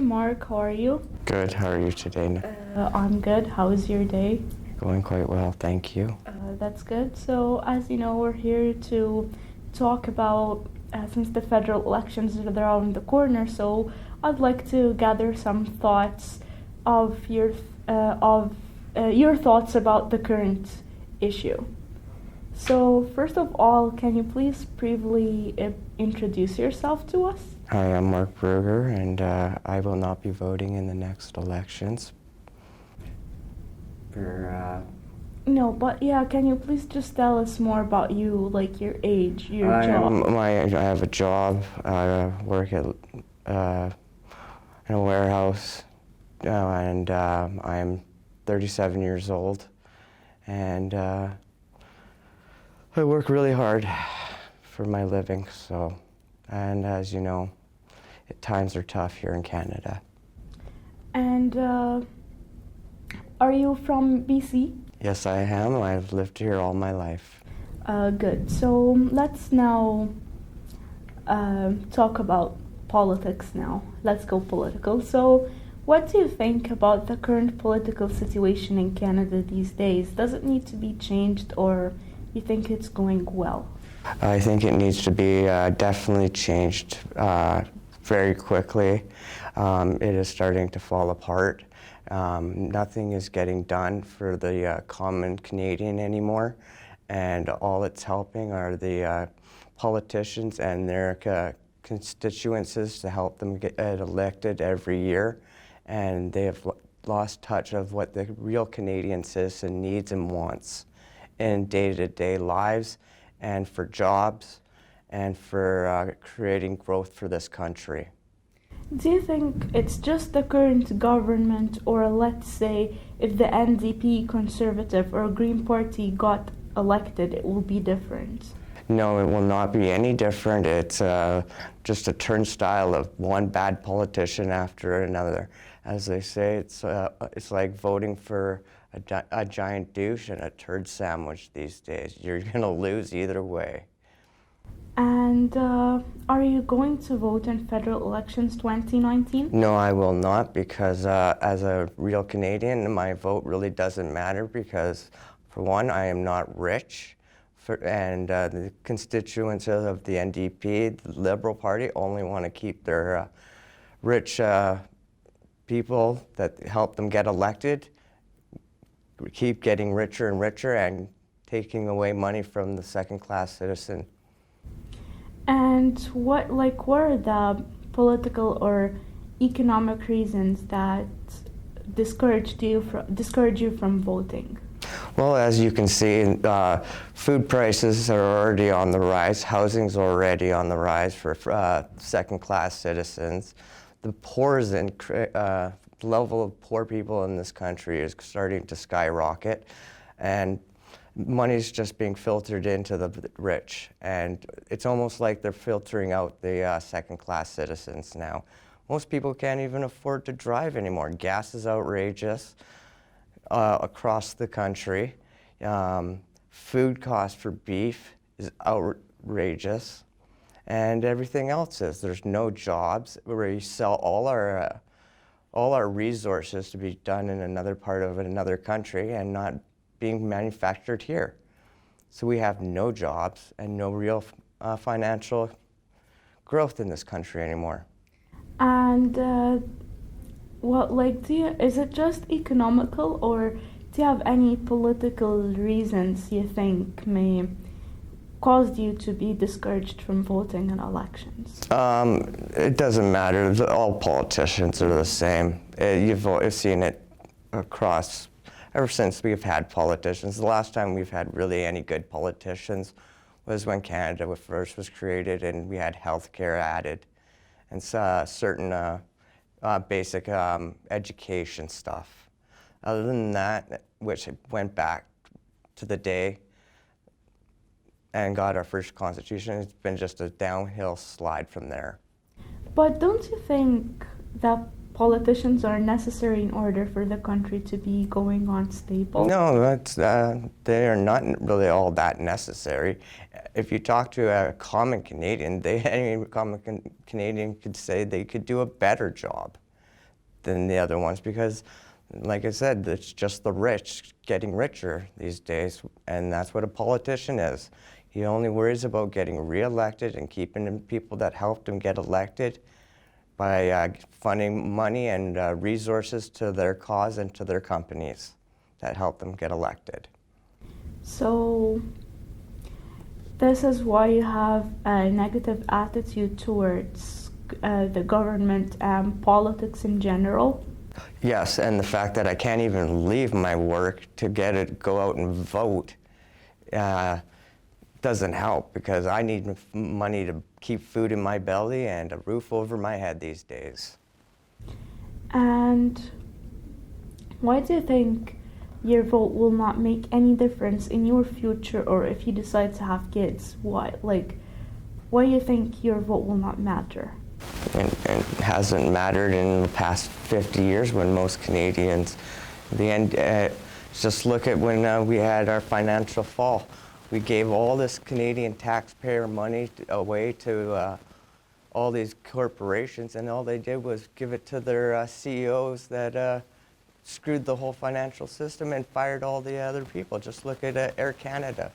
Mark, how are you? Good, how are you today? I'm good. How is your day? Going quite well, thank you. That's good. So, as you know, we're here to talk about, since the federal elections are around the corner, so I'd like to gather some thoughts of your thoughts about the current issue. So, first of all, can you please briefly introduce yourself to us? Hi, I'm Mark Berger, and I will not be voting in the next elections. No, but yeah, can you please just tell us more about you, like your age, your job? I have a job. I work at in a warehouse, and I'm 37 years old, and I work really hard for my living. So, and as you know, times are tough here in Canada. And are you from BC? Yes, I am. I've lived here all my life. Good. So let's now talk about politics now. Let's go political. So what do you think about the current political situation in Canada these days? Does it need to be changed, or you think it's going well? I think it needs to be definitely changed very quickly. It is starting to fall apart. Nothing is getting done for the common Canadian anymore, and all it's helping are the politicians and their constituencies to help them get elected every year, and they have lost touch of what the real Canadian citizen needs and wants in day-to-day lives, and for jobs, and for creating growth for this country. Do you think it's just the current government, or let's say if the NDP, Conservative, or Green Party got elected, it will be different? No, it will not be any different. It's just a turnstile of one bad politician after another. As they say, it's like voting for a giant douche and a turd sandwich these days. You're going to lose either way. And are you going to vote in federal elections 2019? No, I will not, because as a real Canadian, my vote really doesn't matter because, for one, I am not rich, and the constituents of the NDP, the Liberal Party, only want to keep their rich people that help them get elected, keep getting richer and richer and taking away money from the second-class citizen. And what are the political or economic reasons that discourage you from voting? Well, as you can see, food prices are already on the rise. Housing's already on the rise for second-class citizens. The level of poor people in this country is starting to skyrocket, and money's just being filtered into the rich, and it's almost like they're filtering out the second-class citizens now. Most people can't even afford to drive anymore. Gas is outrageous across the country. Food cost for beef is outrageous, and everything else is. There's no jobs. We sell all our resources to be done in another part of another country and not being manufactured here. So we have no jobs and no real financial growth in this country anymore. And is it just economical, or do you have any political reasons you think may cause you to be discouraged from voting in elections? It doesn't matter. All politicians are the same. You've seen it across ever since we've had politicians. The last time we've had really any good politicians was when Canada first was created and we had health care added and certain basic education stuff. Other than that, which went back to the day and got our first constitution, it's been just a downhill slide from there. But don't you think that politicians are necessary in order for the country to be going on stable? No, they are not really all that necessary. If you talk to a common Canadian, any common Canadian could say they could do a better job. than the other ones because, like I said, it's just the rich getting richer these days, and that's what a politician is. He only worries about getting reelected and keeping the people that helped him get elected by funding money and resources to their cause and to their companies that helped them get elected. So this is why you have a negative attitude towards the government and politics in general? Yes, and the fact that I can't even leave my work to go out and vote doesn't help because I need money to keep food in my belly and a roof over my head these days. And why do you think your vote will not make any difference in your future, or if you decide to have kids? Why do you think your vote will not matter? It hasn't mattered in the past 50 years when most Canadians, just look at when we had our financial fall. We gave all this Canadian taxpayer money away to all these corporations, and all they did was give it to their CEOs that screwed the whole financial system and fired all the other people. Just look at Air Canada.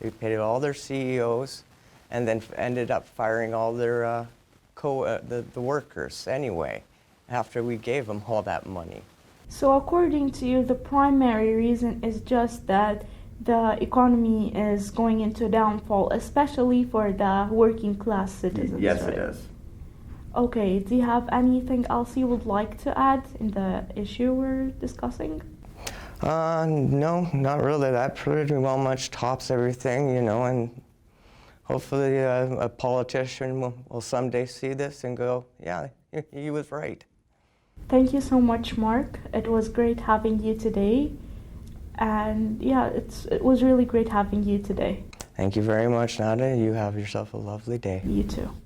They paid all their CEOs and then ended up firing all their the workers anyway, after we gave them all that money. So according to you, the primary reason is just that the economy is going into a downfall, especially for the working class citizens, Yes, right? it is. Okay, do you have anything else you would like to add in the issue we're discussing? No, not really. That pretty well much tops everything, and hopefully a politician will someday see this and go, yeah, he was right. Thank you so much, Mark. It was great having you today. And yeah, it was really great having you today. Thank you very much, Nada. You have yourself a lovely day. You too.